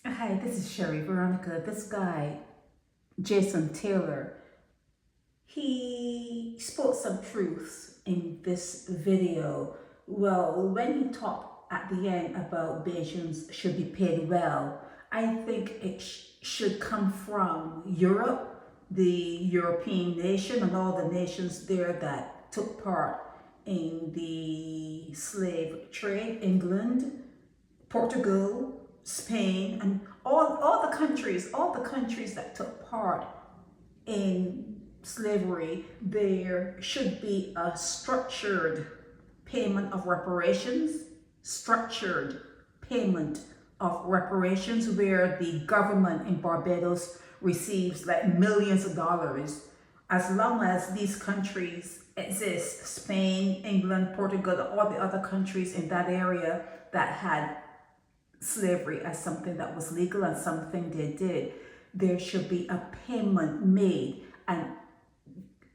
Hi, this is Sherry Veronica. This guy, Jason Taylor, he spoke some truths in this video. Well, when he talked at the end about Bajans should be paid well, I think it should come from Europe, the European nation, and all the nations there that took part in the slave trade, England, Portugal, Spain, and all the countries that took part in slavery. There should be a structured payment of reparations, structured payment of reparations where the government in Barbados receives like millions of dollars as long as these countries exist. Spain, England, Portugal, all the other countries in that area that had slavery as something that was legal and something they did, there should be a payment made and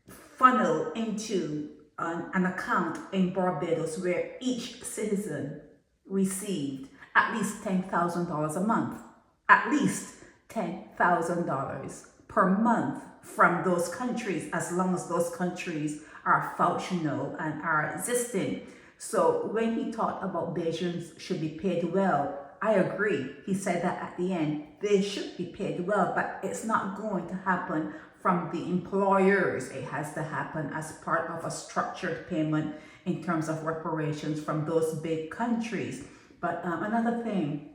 funneled into an account in Barbados where each citizen received at least $10,000 a month, at least $10,000 per month from those countries, as long as those countries are functional and are existing. So when he talked about Bajans should be paid well, I agree. He said that at the end, they should be paid well, but it's not going to happen from the employers. It has to happen as part of a structured payment in terms of reparations from those big countries. But another thing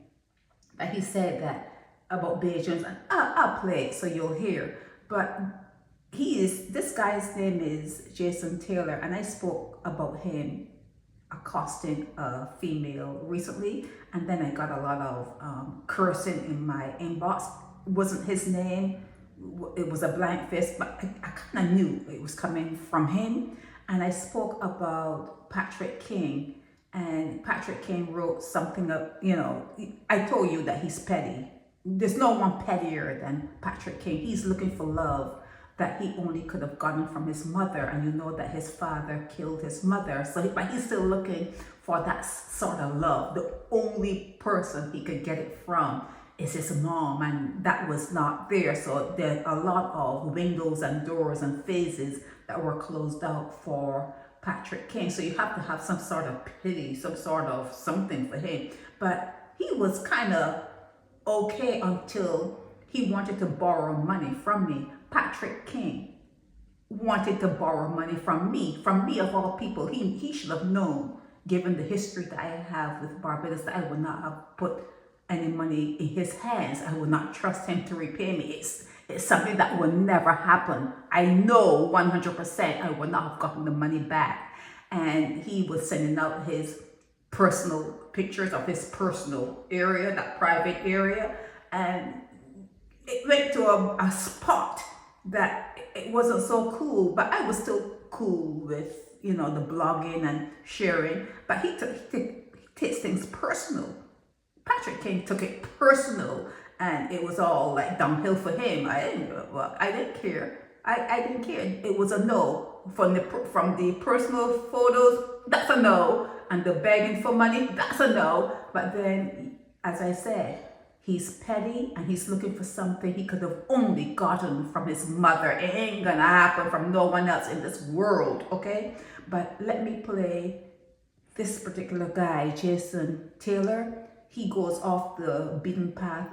that he said that about Bajans, and I'll play it so you'll hear, but this guy's name is Jason Taylor, and I spoke about him accosting a female recently, and then I got a lot of cursing in my inbox. It wasn't his name, it was a blank face, but I kind of knew it was coming from him. And I spoke about Patrick King, and Patrick King wrote something up, I told you that he's petty. There's no one pettier than Patrick King. He's looking for love that he only could have gotten from his mother, and you know that his father killed his mother. But he's still looking for that sort of love. The only person he could get it from is his mom, and that was not there. So there are a lot of windows and doors and phases that were closed out for Patrick King. So you have to have some sort of pity, some sort of something for him. But he was kind of okay until he wanted to borrow money from me. Patrick King wanted to borrow money from me of all people. He should have known, given the history that I have with Barbados, that I would not have put any money in his hands. I would not trust him to repay me. It's something that will never happen. I know 100% I would not have gotten the money back. And he was sending out his personal pictures of his personal area, that private area, and it went to a spot that it wasn't so cool, but I was still cool with, the blogging and sharing. But he takes things personal. Patrick King took it personal, and it was all like downhill for him. I didn't care. I didn't care. It was a no. From the personal photos, that's a no. And the begging for money, that's a no. But then, as I said, he's petty and he's looking for something he could have only gotten from his mother. It ain't gonna happen from no one else in this world, okay? But let me play this particular guy, Jason Taylor. He goes off the beaten path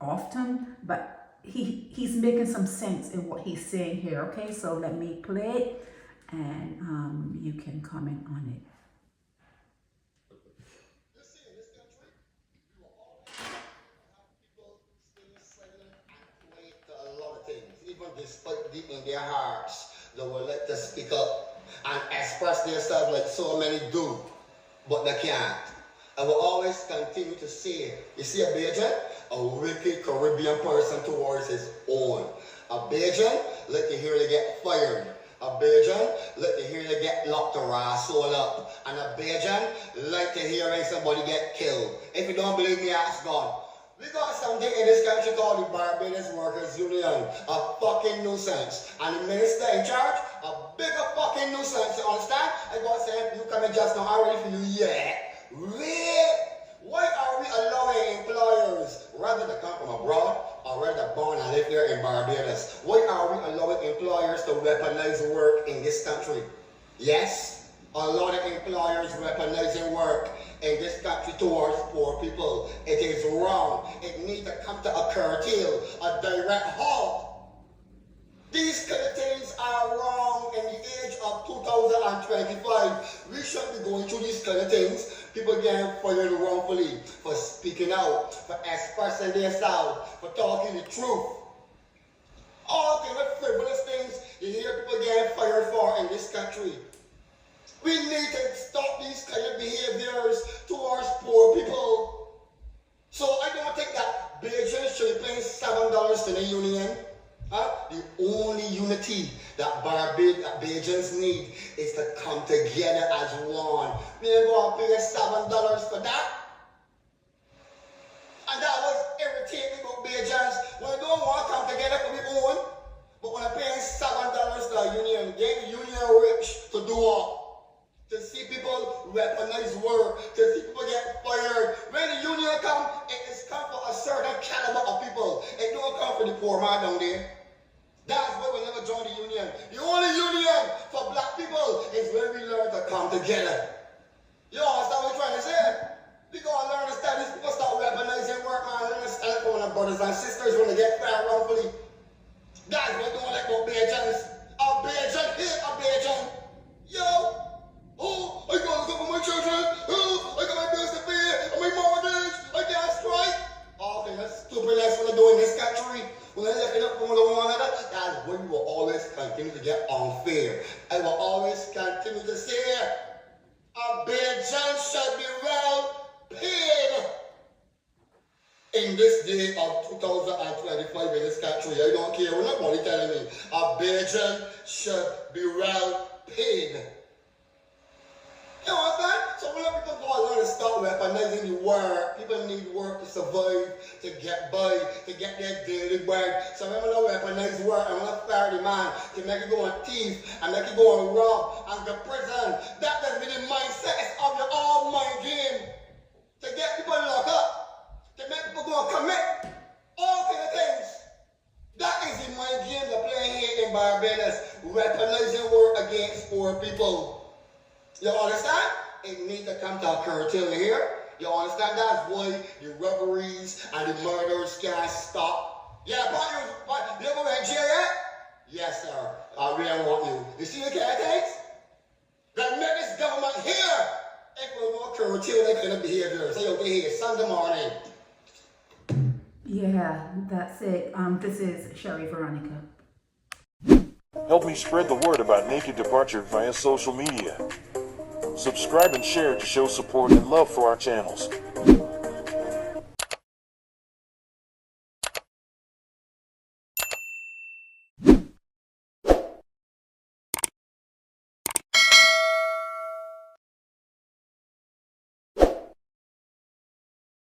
often, but he's making some sense in what he's saying here, okay? So let me play it, and you can comment on it. Despite deep in their hearts, they will let them speak up and express themselves like so many do, but they can't. I will always continue to say, you see a Bajan, a wicked Caribbean person towards his own. A Bajan, let you hear they get fired. A Bajan, let you hear they get locked or sold up. And a Bajan, like to hear somebody get killed. If you don't believe me, ask God. We got something in this country called the Barbados Workers Union, a fucking nuisance. And the minister in charge, a bigger fucking nuisance, you understand? I got to say, you coming just now, I'm ready for you, yeah. Really? Why are we allowing employers, rather than Barbados? Why are we allowing employers to weaponize work in this country? Yes, a lot of employers weaponizing work in this country towards poor people. It is wrong. It needs to come to a curtail, a direct halt. These kind of things are wrong in the age of 2025. We shouldn't be going through these kind of things. People getting fired wrongfully for speaking out, for expressing themselves, for talking the truth. All kind of frivolous things you hear people getting fired for in this country. We need to stop these kind of behaviors towards poor people. So I don't think that Bajans should be paying $7 to the union. The only unity that Bajans need is to come together as one. We ain't going to pay $7 for that. And that was irritating about Bajans. When they don't want to come together for their own, but when they're paying $7 to a union, get the union rich to do what? To see people weaponize work, to see people get fired. When the union come, it is come for a certain caliber of people. It don't come for the poor man down there. That's why we never join the union. The only union for black people is when we learn to come together. You understand what I'm trying to say? We gotta learn to stand. These people start weaponizing work, man. Learn to stand for our brothers and sisters when they get fired wrongfully. That's what we don't like about Bajans. A Bajan hate a Bajan. Yo! Oh, I gotta look for my children. Oh, I got my bills to pay. And my mortgage. I can't strike. All kind of stupidness when they do in this country. When they're looking up for one another, that's when we will always continue to get unfair. I will always continue to say, a Bajan should be well paid. In this day of 2025 in this country, I don't care what nobody telling me. A Bajan should be well paid. You know what I'm saying? So when people go along and start weaponizing the work, people need work to survive, to get by, to get their daily bread. So when we weaponize work and we fire the man to make it go on thief and make it go on rob and go to prison, that doesn't be the mindset. It's of your own mind game. To get people locked up, to make people go and commit all kind of things. That is the mind game they're playing here in Barbados, weaponizing work against poor people. You understand? It needs to come to a curtail here. You understand? That's why the robberies and the murders can't stop. Yeah, but you ever went to jail yet? Yes, sir. I really want you. You see the kind of things? That make this government here. It will not curtail that kind of behavior. So you'll be here Sunday morning. Yeah, that's it. This is Sherry Veronica. Help me spread the word about Naked Departure via social media. Subscribe and share to show support and love for our channels.